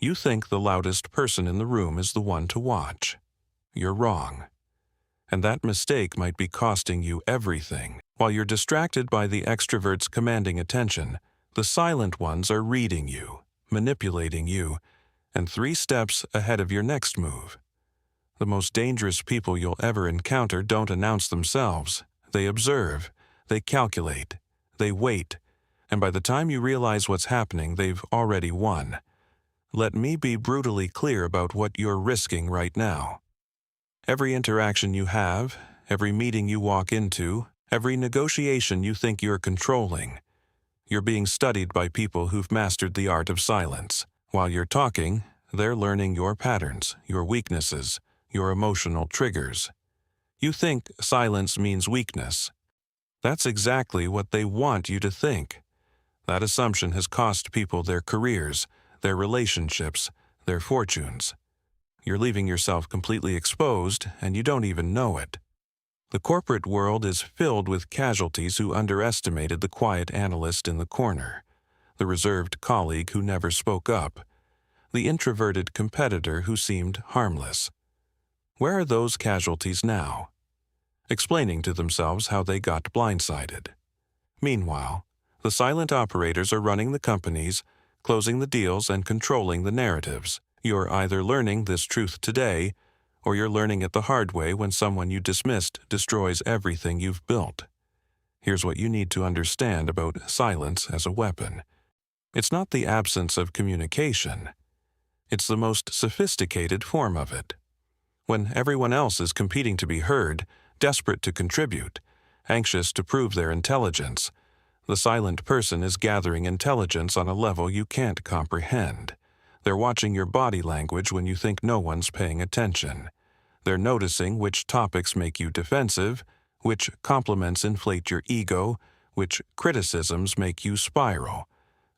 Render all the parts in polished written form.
You think the loudest person in the room is the one to watch. You're wrong. And that mistake might be costing you everything. While you're distracted by the extroverts commanding attention, the silent ones are reading you, manipulating you, and 3 steps ahead of your next move. The most dangerous people you'll ever encounter don't announce themselves. They observe, they calculate, they wait, and by the time you realize what's happening, they've already won. Let me be brutally clear about what you're risking right now. Every interaction you have, every meeting you walk into, every negotiation you think you're controlling, you're being studied by people who've mastered the art of silence. While you're talking, they're learning your patterns, your weaknesses, your emotional triggers. You think silence means weakness. That's exactly what they want you to think. That assumption has cost people their careers, their relationships, their fortunes. You're leaving yourself completely exposed, and you don't even know it. The corporate world is filled with casualties who underestimated the quiet analyst in the corner, the reserved colleague who never spoke up, the introverted competitor who seemed harmless. Where are those casualties now? Explaining to themselves how they got blindsided. Meanwhile, the silent operators are running the companies, closing the deals, and controlling the narratives. You're either learning this truth today, or you're learning it the hard way when someone you dismissed destroys everything you've built. Here's what you need to understand about silence as a weapon. It's not the absence of communication. It's the most sophisticated form of it. When everyone else is competing to be heard, desperate to contribute, anxious to prove their intelligence, the silent person is gathering intelligence on a level you can't comprehend. They're watching your body language when you think no one's paying attention. They're noticing which topics make you defensive, which compliments inflate your ego, which criticisms make you spiral.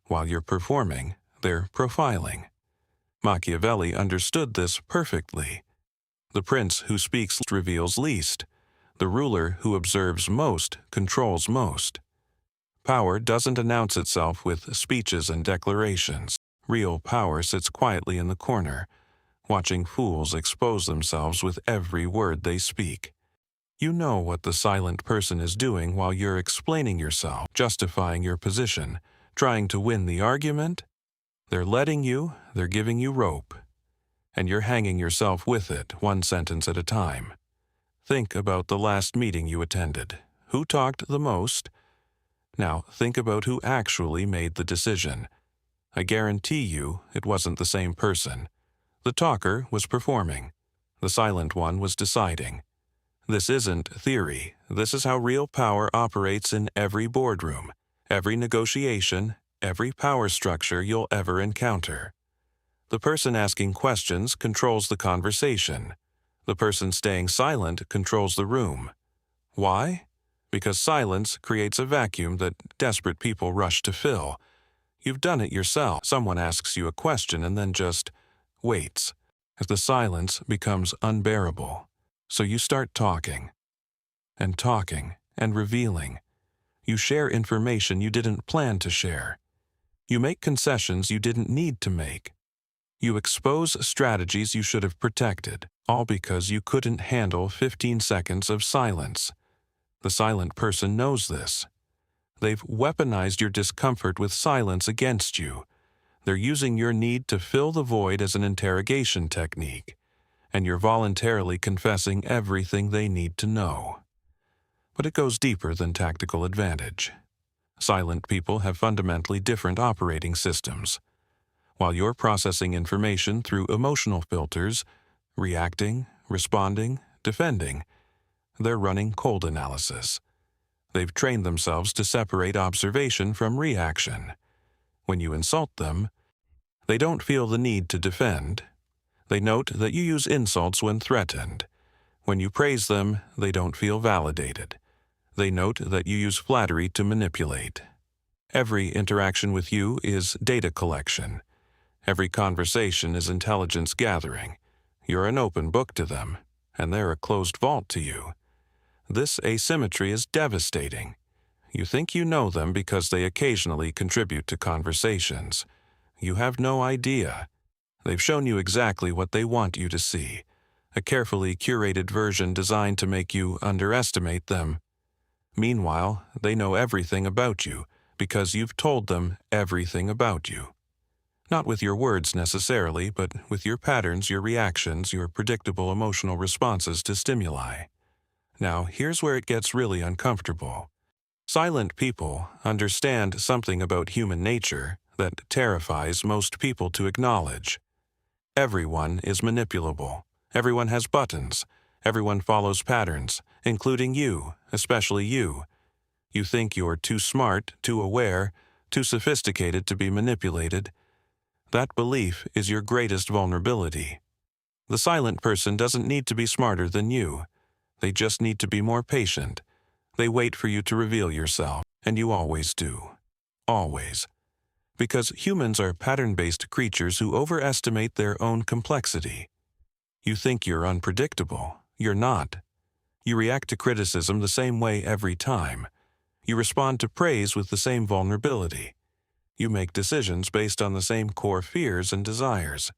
While you're performing, they're profiling. Machiavelli understood this perfectly. The prince who speaks reveals least. The ruler who observes most controls most. Power doesn't announce itself with speeches and declarations. Real power sits quietly in the corner, watching fools expose themselves with every word they speak. You know what the silent person is doing while you're explaining yourself, justifying your position, trying to win the argument. They're letting you, they're giving you rope, and you're hanging yourself with it, one sentence at a time. Think about the last meeting you attended. Who talked the most? Now think about who actually made the decision. I guarantee you it wasn't the same person. The talker was performing. The silent one was deciding. This isn't theory. This is how real power operates in every boardroom, every negotiation, every power structure you'll ever encounter. The person asking questions controls the conversation. The person staying silent controls the room. Why? Because silence creates a vacuum that desperate people rush to fill. You've done it yourself. Someone asks you a question and then just waits, as the silence becomes unbearable. So you start talking, and revealing. You share information you didn't plan to share. You make concessions you didn't need to make. You expose strategies you should have protected, all because you couldn't handle 15 seconds of silence. The silent person knows this. They've weaponized your discomfort with silence against you. They're using your need to fill the void as an interrogation technique, and you're voluntarily confessing everything they need to know. But it goes deeper than tactical advantage. Silent people have fundamentally different operating systems. While you're processing information through emotional filters, reacting, responding, defending, they're running cold analysis. They've trained themselves to separate observation from reaction. When you insult them, they don't feel the need to defend. They note that you use insults when threatened. When you praise them, they don't feel validated. They note that you use flattery to manipulate. Every interaction with you is data collection. Every conversation is intelligence gathering. You're an open book to them, and they're a closed vault to you. This asymmetry is devastating. You think you know them because they occasionally contribute to conversations. You have no idea. They've shown you exactly what they want you to see, a carefully curated version designed to make you underestimate them. Meanwhile, they know everything about you because you've told them everything about you. Not with your words necessarily, but with your patterns, your reactions, your predictable emotional responses to stimuli. Now, here's where it gets really uncomfortable. Silent people understand something about human nature that terrifies most people to acknowledge. Everyone is manipulable. Everyone has buttons. Everyone follows patterns, including you, especially you. You think you're too smart, too aware, too sophisticated to be manipulated. That belief is your greatest vulnerability. The silent person doesn't need to be smarter than you. They just need to be more patient. They wait for you to reveal yourself, and you always do. Always. Because humans are pattern-based creatures who overestimate their own complexity. You think you're unpredictable. You're not. You react to criticism the same way every time. You respond to praise with the same vulnerability. You make decisions based on the same core fears and desires.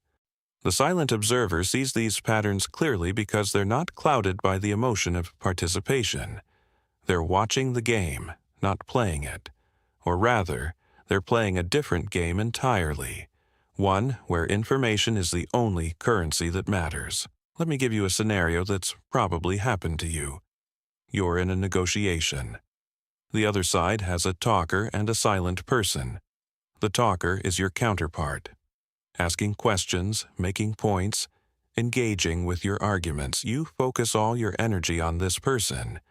The silent observer sees these patterns clearly because they're not clouded by the emotion of participation. They're watching the game, not playing it. Or rather, they're playing a different game entirely. One where information is the only currency that matters. Let me give you a scenario that's probably happened to you. You're in a negotiation. The other side has a talker and a silent person. The talker is your counterpart. Asking questions, making points, engaging with your arguments, you focus all your energy on this person.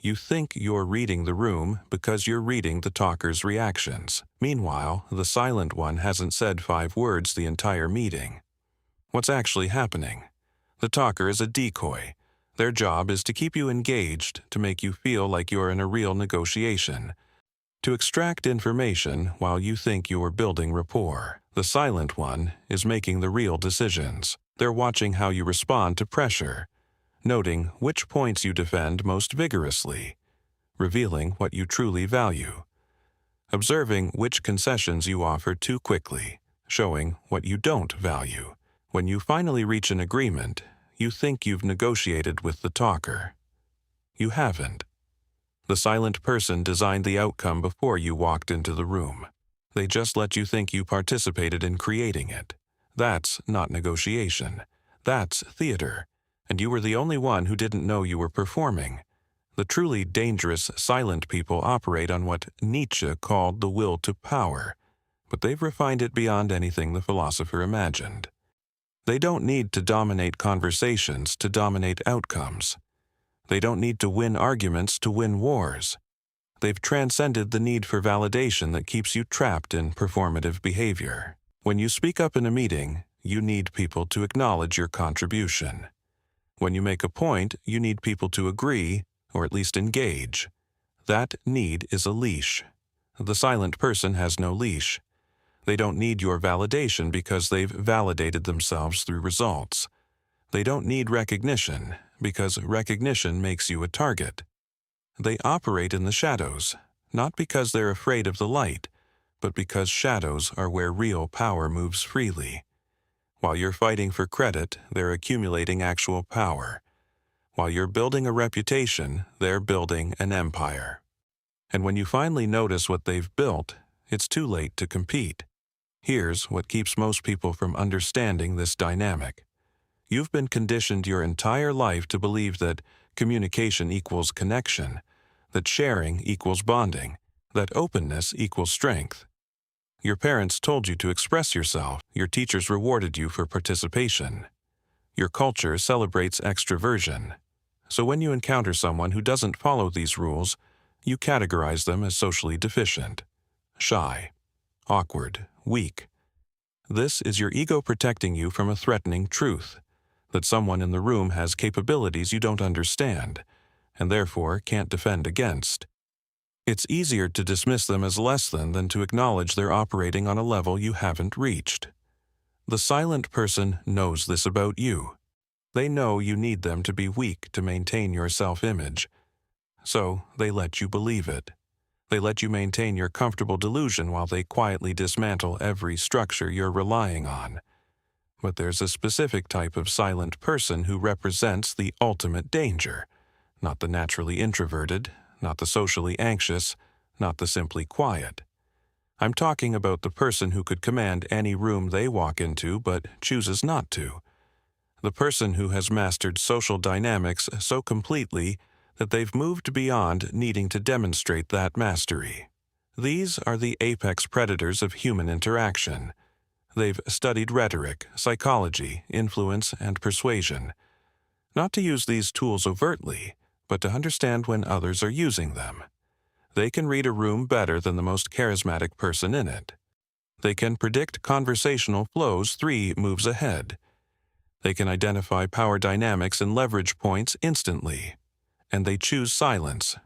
You think you're reading the room because you're reading the talker's reactions. Meanwhile, the silent one hasn't said 5 words the entire meeting. What's actually happening? The talker is a decoy. Their job is to keep you engaged, to make you feel like you're in a real negotiation, to extract information while you think you're building rapport. The silent one is making the real decisions. They're watching how you respond to pressure, noting which points you defend most vigorously, revealing what you truly value, observing which concessions you offer too quickly, showing what you don't value. When you finally reach an agreement, you think you've negotiated with the talker. You haven't. The silent person designed the outcome before you walked into the room. They just let you think you participated in creating it. That's not negotiation. That's theater. And you were the only one who didn't know you were performing. The truly dangerous silent people operate on what Nietzsche called the will to power, but they've refined it beyond anything the philosopher imagined. They don't need to dominate conversations to dominate outcomes. They don't need to win arguments to win wars. They've transcended the need for validation that keeps you trapped in performative behavior. When you speak up in a meeting, you need people to acknowledge your contribution. When you make a point, you need people to agree, or at least engage. That need is a leash. The silent person has no leash. They don't need your validation because they've validated themselves through results. They don't need recognition because recognition makes you a target. They operate in the shadows, not because they're afraid of the light, but because shadows are where real power moves freely. While you're fighting for credit, they're accumulating actual power. While you're building a reputation, they're building an empire. And when you finally notice what they've built, it's too late to compete. Here's what keeps most people from understanding this dynamic. You've been conditioned your entire life to believe that communication equals connection, that sharing equals bonding, that openness equals strength. Your parents told you to express yourself. Your teachers rewarded you for participation. Your culture celebrates extroversion. So when you encounter someone who doesn't follow these rules, you categorize them as socially deficient, shy, awkward, weak. This is your ego protecting you from a threatening truth, that someone in the room has capabilities you don't understand, and therefore can't defend against. It's easier to dismiss them as less than to acknowledge they're operating on a level you haven't reached. The silent person knows this about you. They know you need them to be weak to maintain your self-image. So they let you believe it. They let you maintain your comfortable delusion while they quietly dismantle every structure you're relying on. But there's a specific type of silent person who represents the ultimate danger, not the naturally introverted, not the socially anxious, not the simply quiet. I'm talking about the person who could command any room they walk into but chooses not to. The person who has mastered social dynamics so completely that they've moved beyond needing to demonstrate that mastery. These are the apex predators of human interaction. They've studied rhetoric, psychology, influence, and persuasion. Not to use these tools overtly, but to understand when others are using them. They can read a room better than the most charismatic person in it. They can predict conversational flows 3 moves ahead. They can identify power dynamics and leverage points instantly. And they choose silence.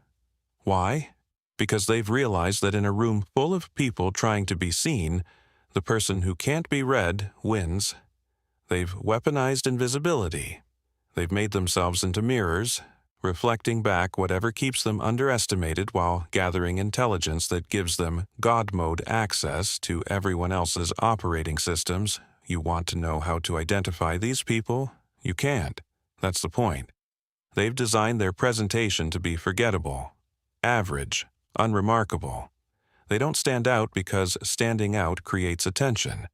Why? Because they've realized that in a room full of people trying to be seen, the person who can't be read wins. They've weaponized invisibility. They've made themselves into mirrors, reflecting back whatever keeps them underestimated while gathering intelligence that gives them God mode access to everyone else's operating systems. You want to know how to identify these people? You can't. That's the point. They've designed their presentation to be forgettable, average, unremarkable. They don't stand out because standing out creates attention,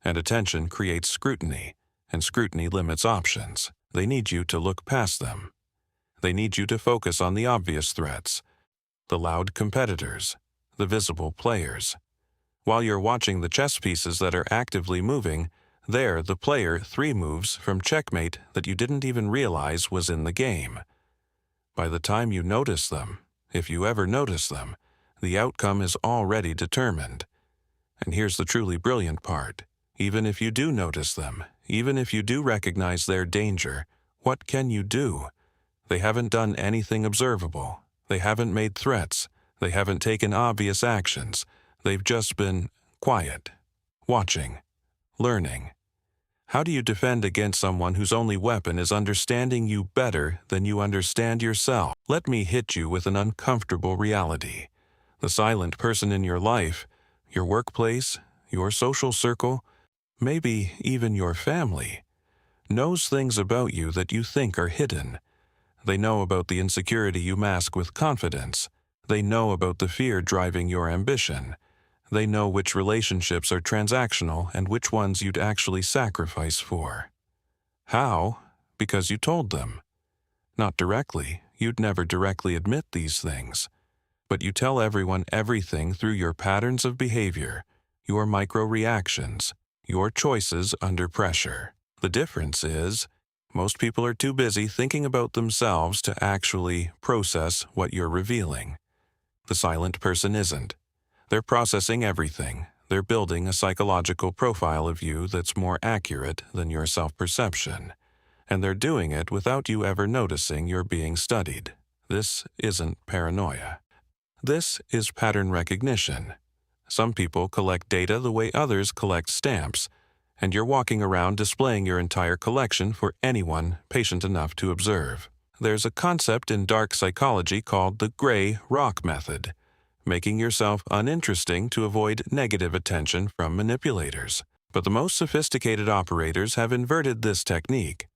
and attention creates scrutiny, and scrutiny limits options. They need you to look past them. They need you to focus on the obvious threats, the loud competitors, the visible players. While you're watching the chess pieces that are actively moving, they're the player 3 moves from checkmate that you didn't even realize was in the game. By the time you notice them, if you ever notice them, the outcome is already determined. And here's the truly brilliant part. Even if you do notice them, even if you do recognize their danger, what can you do? They haven't done anything observable. They haven't made threats. They haven't taken obvious actions. They've just been quiet, watching, learning. How do you defend against someone whose only weapon is understanding you better than you understand yourself? Let me hit you with an uncomfortable reality. The silent person in your life, your workplace, your social circle, maybe even your family, knows things about you that you think are hidden. They know about the insecurity you mask with confidence. They know about the fear driving your ambition. They know which relationships are transactional and which ones you'd actually sacrifice for. How? Because you told them. Not directly. You'd never directly admit these things. But you tell everyone everything through your patterns of behavior, your micro-reactions, your choices under pressure. The difference is, most people are too busy thinking about themselves to actually process what you're revealing. The silent person isn't. They're processing everything. They're building a psychological profile of you that's more accurate than your self-perception. And they're doing it without you ever noticing you're being studied. This isn't paranoia. This is pattern recognition. Some people collect data the way others collect stamps, and you're walking around displaying your entire collection for anyone patient enough to observe. There's a concept in dark psychology called the gray rock method, making yourself uninteresting to avoid negative attention from manipulators. But the most sophisticated operators have inverted this technique.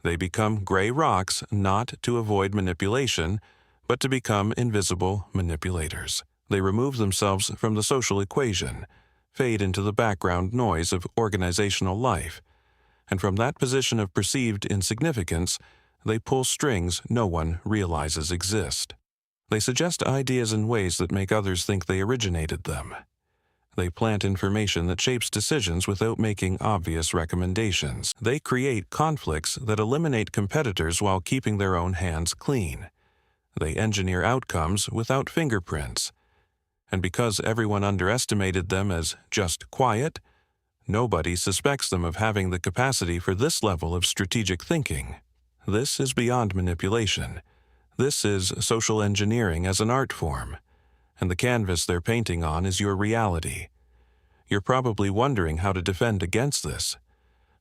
They become gray rocks not to avoid manipulation, but to become invisible manipulators. They remove themselves from the social equation, fade into the background noise of organizational life, and from that position of perceived insignificance, they pull strings no one realizes exist. They suggest ideas in ways that make others think they originated them. They plant information that shapes decisions without making obvious recommendations. They create conflicts that eliminate competitors while keeping their own hands clean. They engineer outcomes without fingerprints. And because everyone underestimated them as just quiet, nobody suspects them of having the capacity for this level of strategic thinking. This is beyond manipulation. This is social engineering as an art form, and the canvas they're painting on is your reality. You're probably wondering how to defend against this,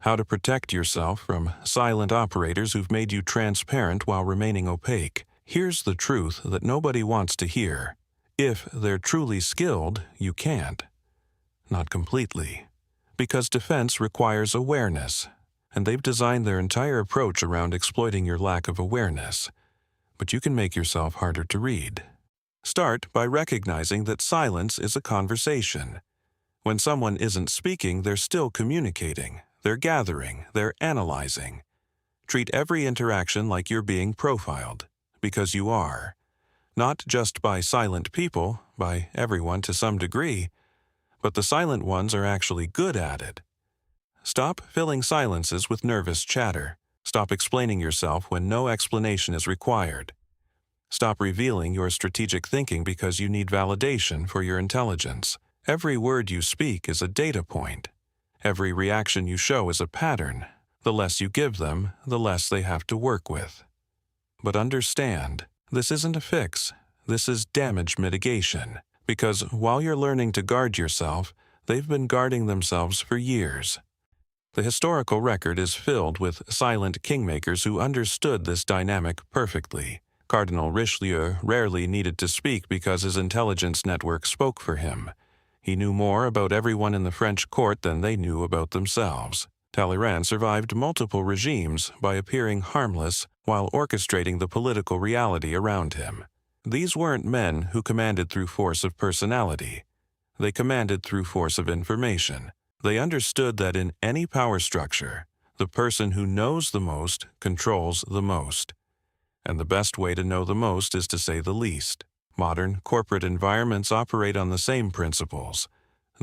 how to protect yourself from silent operators who've made you transparent while remaining opaque. Here's the truth that nobody wants to hear. If they're truly skilled, you can't. Not completely. because defense requires awareness, and they've designed their entire approach around exploiting your lack of awareness. But you can make yourself harder to read. Start by recognizing that silence is a conversation. When someone isn't speaking, they're still communicating, they're gathering, they're analyzing. Treat every interaction like you're being profiled, because you are. Not just by silent people, by everyone to some degree, but the silent ones are actually good at it. Stop filling silences with nervous chatter. Stop explaining yourself when no explanation is required. Stop revealing your strategic thinking because you need validation for your intelligence. Every word you speak is a data point. Every reaction you show is a pattern. The less you give them, the less they have to work with. But understand, this isn't a fix. This is damage mitigation. Because while you're learning to guard yourself, they've been guarding themselves for years. The historical record is filled with silent kingmakers who understood this dynamic perfectly. Cardinal Richelieu rarely needed to speak because his intelligence network spoke for him. He knew more about everyone in the French court than they knew about themselves. Talleyrand survived multiple regimes by appearing harmless while orchestrating the political reality around him. These weren't men who commanded through force of personality. They commanded through force of information. They understood that in any power structure, the person who knows the most controls the most. And the best way to know the most is to say the least. Modern corporate environments operate on the same principles.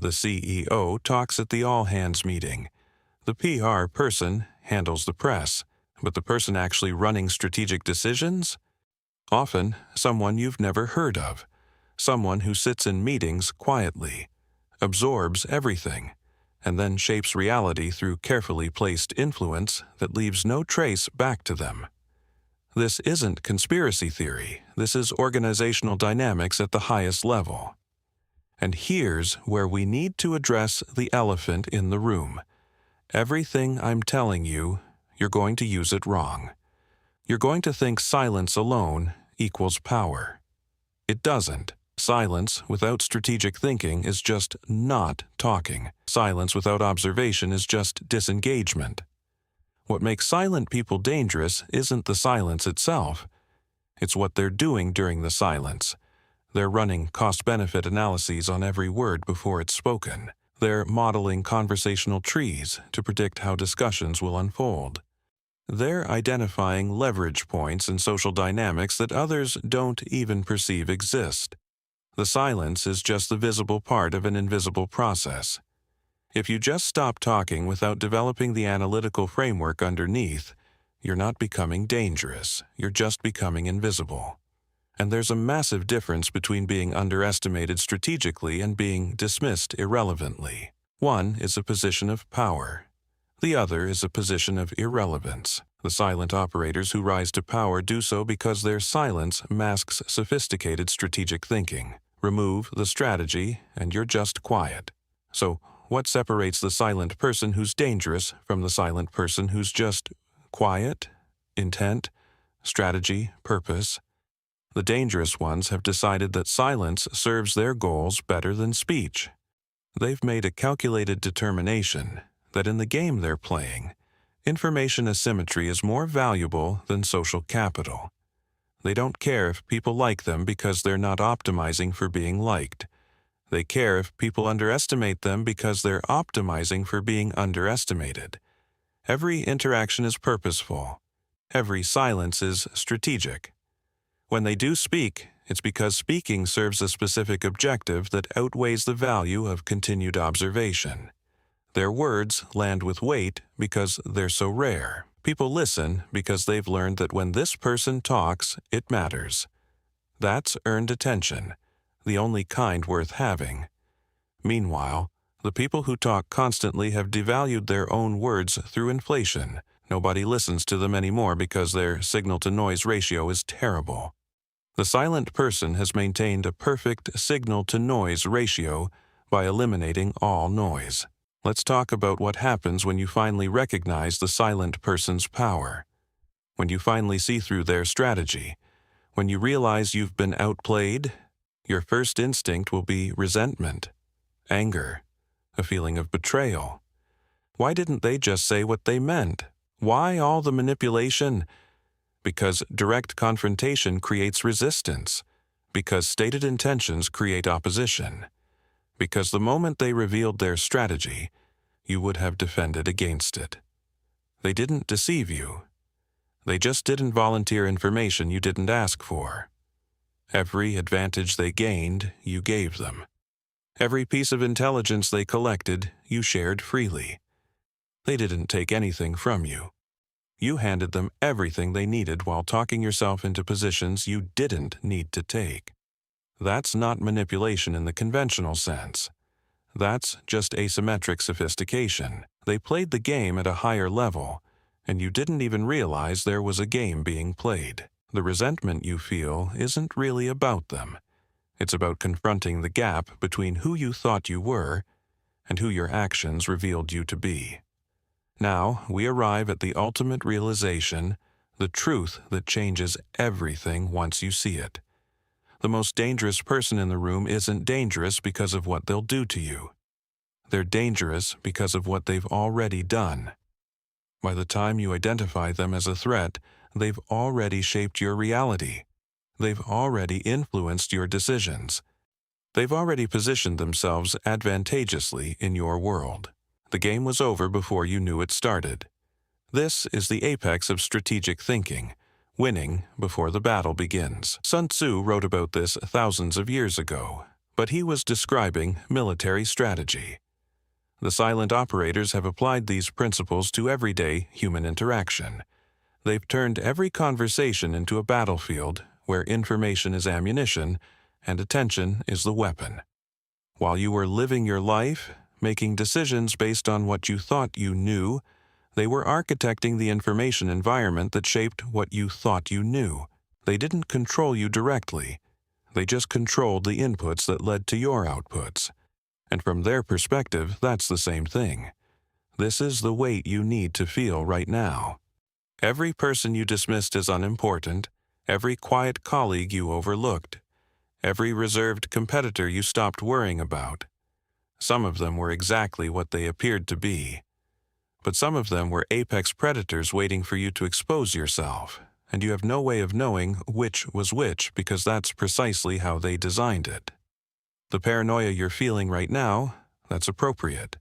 The CEO talks at the all-hands meeting. The PR person handles the press, but the person actually running strategic decisions? Often, someone you've never heard of. Someone who sits in meetings quietly, absorbs everything, and then shapes reality through carefully placed influence that leaves no trace back to them. This isn't conspiracy theory. This is organizational dynamics at the highest level. And here's where we need to address the elephant in the room. Everything I'm telling you, you're going to use it wrong. You're going to think silence alone equals power. It doesn't. Silence without strategic thinking is just not talking. Silence without observation is just disengagement. What makes silent people dangerous isn't the silence itself. It's what they're doing during the silence. They're running cost-benefit analyses on every word before it's spoken. They're modeling conversational trees to predict how discussions will unfold. They're identifying leverage points in social dynamics that others don't even perceive exist. The silence is just the visible part of an invisible process. If you just stop talking without developing the analytical framework underneath, you're not becoming dangerous, you're just becoming invisible. And there's a massive difference between being underestimated strategically and being dismissed irrelevantly. One is a position of power. The other is a position of irrelevance. The silent operators who rise to power do so because their silence masks sophisticated strategic thinking. Remove the strategy, and you're just quiet. So, what separates the silent person who's dangerous from the silent person who's just quiet, intent, strategy, purpose? The dangerous ones have decided that silence serves their goals better than speech. They've made a calculated determination that in the game they're playing, information asymmetry is more valuable than social capital. They don't care if people like them because they're not optimizing for being liked. They care if people underestimate them because they're optimizing for being underestimated. Every interaction is purposeful. Every silence is strategic. When they do speak, it's because speaking serves a specific objective that outweighs the value of continued observation. Their words land with weight because they're so rare. People listen because they've learned that when this person talks, it matters. That's earned attention, the only kind worth having. Meanwhile, the people who talk constantly have devalued their own words through inflation. Nobody listens to them anymore because their signal-to-noise ratio is terrible. The silent person has maintained a perfect signal-to-noise ratio by eliminating all noise. Let's talk about what happens when you finally recognize the silent person's power. When you finally see through their strategy. When you realize you've been outplayed, your first instinct will be resentment, anger, a feeling of betrayal. Why didn't they just say what they meant? Why all the manipulation? Because direct confrontation creates resistance. Because stated intentions create opposition. Because the moment they revealed their strategy, you would have defended against it. They didn't deceive you. They just didn't volunteer information you didn't ask for. Every advantage they gained, you gave them. Every piece of intelligence they collected, you shared freely. They didn't take anything from you. You handed them everything they needed while talking yourself into positions you didn't need to take. That's not manipulation in the conventional sense. That's just asymmetric sophistication. They played the game at a higher level, and you didn't even realize there was a game being played. The resentment you feel isn't really about them. It's about confronting the gap between who you thought you were and who your actions revealed you to be. Now, we arrive at the ultimate realization, the truth that changes everything once you see it. The most dangerous person in the room isn't dangerous because of what they'll do to you. They're dangerous because of what they've already done. By the time you identify them as a threat, they've already shaped your reality. They've already influenced your decisions. They've already positioned themselves advantageously in your world. The game was over before you knew it started. This is the apex of strategic thinking, winning before the battle begins. Sun Tzu wrote about this thousands of years ago, but he was describing military strategy. The silent operators have applied these principles to everyday human interaction. They've turned every conversation into a battlefield where information is ammunition and attention is the weapon. While you were living your life, making decisions based on what you thought you knew, they were architecting the information environment that shaped what you thought you knew. They didn't control you directly. They just controlled the inputs that led to your outputs. And from their perspective, that's the same thing. This is the weight you need to feel right now. Every person you dismissed as unimportant, every quiet colleague you overlooked, every reserved competitor you stopped worrying about. Some of them were exactly what they appeared to be. But some of them were apex predators waiting for you to expose yourself, and you have no way of knowing which was which because that's precisely how they designed it. The paranoia you're feeling right now, that's appropriate.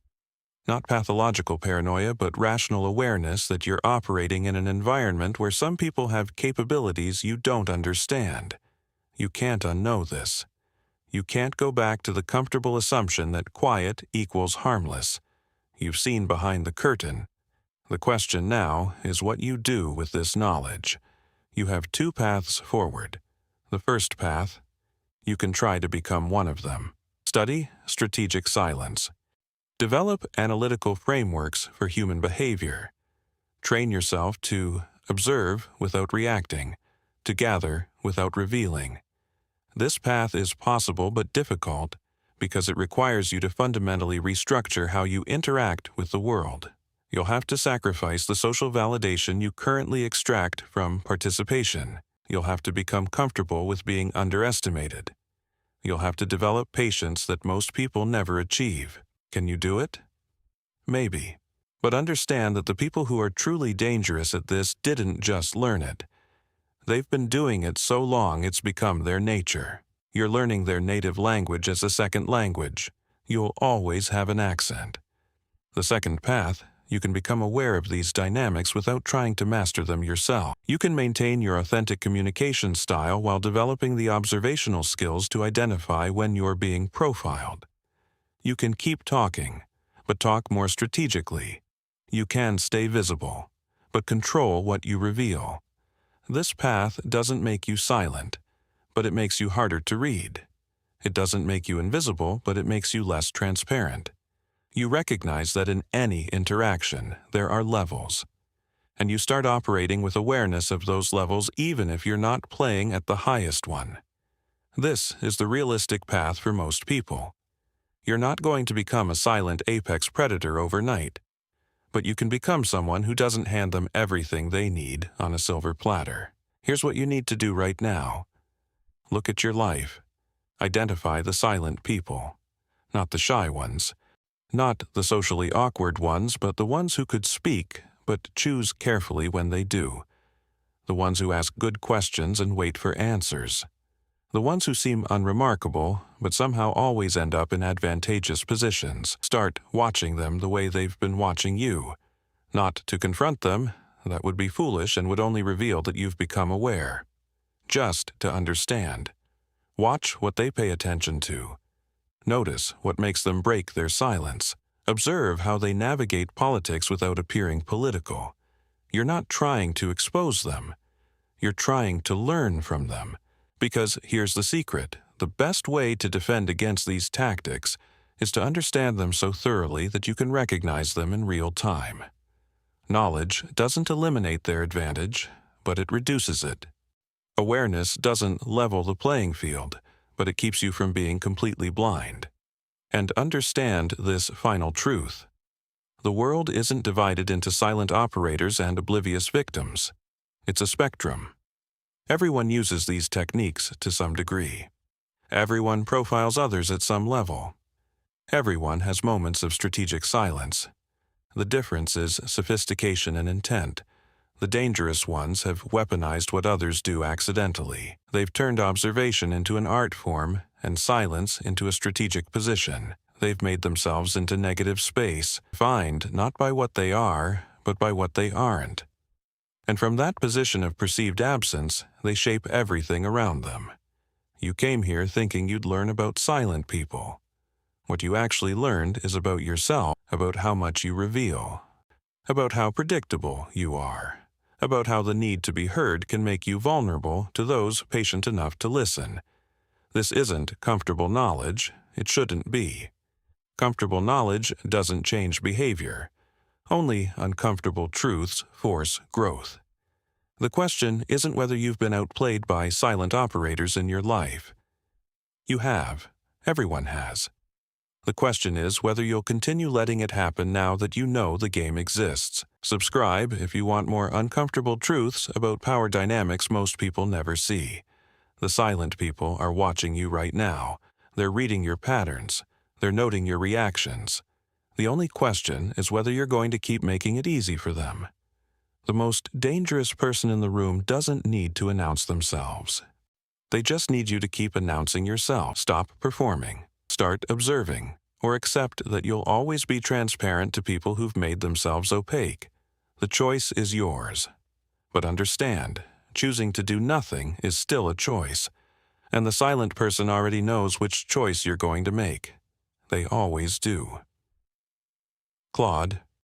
Not pathological paranoia, but rational awareness that you're operating in an environment where some people have capabilities you don't understand. You can't unknow this. You can't go back to the comfortable assumption that quiet equals harmless. You've seen behind the curtain. The question now is what you do with this knowledge. You have two paths forward. The first path, you can try to become one of them. Study strategic silence. Develop analytical frameworks for human behavior. Train yourself to observe without reacting, to gather without revealing. This path is possible but difficult because it requires you to fundamentally restructure how you interact with the world. You'll have to sacrifice the social validation you currently extract from participation. You'll have to become comfortable with being underestimated. You'll have to develop patience that most people never achieve. Can you do it? Maybe. But understand that the people who are truly dangerous at this didn't just learn it. They've been doing it so long it's become their nature. You're learning their native language as a second language. You'll always have an accent. The second path, you can become aware of these dynamics without trying to master them yourself. You can maintain your authentic communication style while developing the observational skills to identify when you're being profiled. You can keep talking, but talk more strategically. You can stay visible, but control what you reveal. This path doesn't make you silent, but it makes you harder to read. It doesn't make you invisible, but it makes you less transparent. You recognize that in any interaction, there are levels, and you start operating with awareness of those levels even if you're not playing at the highest one. This is the realistic path for most people. You're not going to become a silent apex predator overnight, but you can become someone who doesn't hand them everything they need on a silver platter. Here's what you need to do right now. Look at your life. Identify the silent people, not the shy ones, Not the socially awkward ones, but the ones who could speak, but choose carefully when they do. The ones who ask good questions and wait for answers. The ones who seem unremarkable, but somehow always end up in advantageous positions. Start watching them the way they've been watching you. Not to confront them, that would be foolish and would only reveal that you've become aware. Just to understand. Watch what they pay attention to. Notice what makes them break their silence. Observe how they navigate politics without appearing political. You're not trying to expose them. You're trying to learn from them. Because here's the secret. The best way to defend against these tactics is to understand them so thoroughly that you can recognize them in real time. Knowledge doesn't eliminate their advantage, but it reduces it. Awareness doesn't level the playing field, but it keeps you from being completely blind. And understand this final truth. The world isn't divided into silent operators and oblivious victims. It's a spectrum. Everyone uses these techniques to some degree. Everyone profiles others at some level. Everyone has moments of strategic silence. The difference is sophistication and intent. The dangerous ones have weaponized what others do accidentally. They've turned observation into an art form and silence into a strategic position. They've made themselves into negative space, defined not by what they are, but by what they aren't. And from that position of perceived absence, they shape everything around them. You came here thinking you'd learn about silent people. What you actually learned is about yourself, about how much you reveal, about how predictable you are, about how the need to be heard can make you vulnerable to those patient enough to listen. This isn't comfortable knowledge. It shouldn't be. Comfortable knowledge doesn't change behavior. Only uncomfortable truths force growth. The question isn't whether you've been outplayed by silent operators in your life. You have. Everyone has. The question is whether you'll continue letting it happen now that you know the game exists. Subscribe if you want more uncomfortable truths about power dynamics most people never see. The silent people are watching you right now. They're reading your patterns. They're noting your reactions. The only question is whether you're going to keep making it easy for them. The most dangerous person in the room doesn't need to announce themselves. They just need you to keep announcing yourself. Stop performing. Start observing, or accept that you'll always be transparent to people who've made themselves opaque. The choice is yours. But understand, choosing to do nothing is still a choice, and the silent person already knows which choice you're going to make. They always do. Claude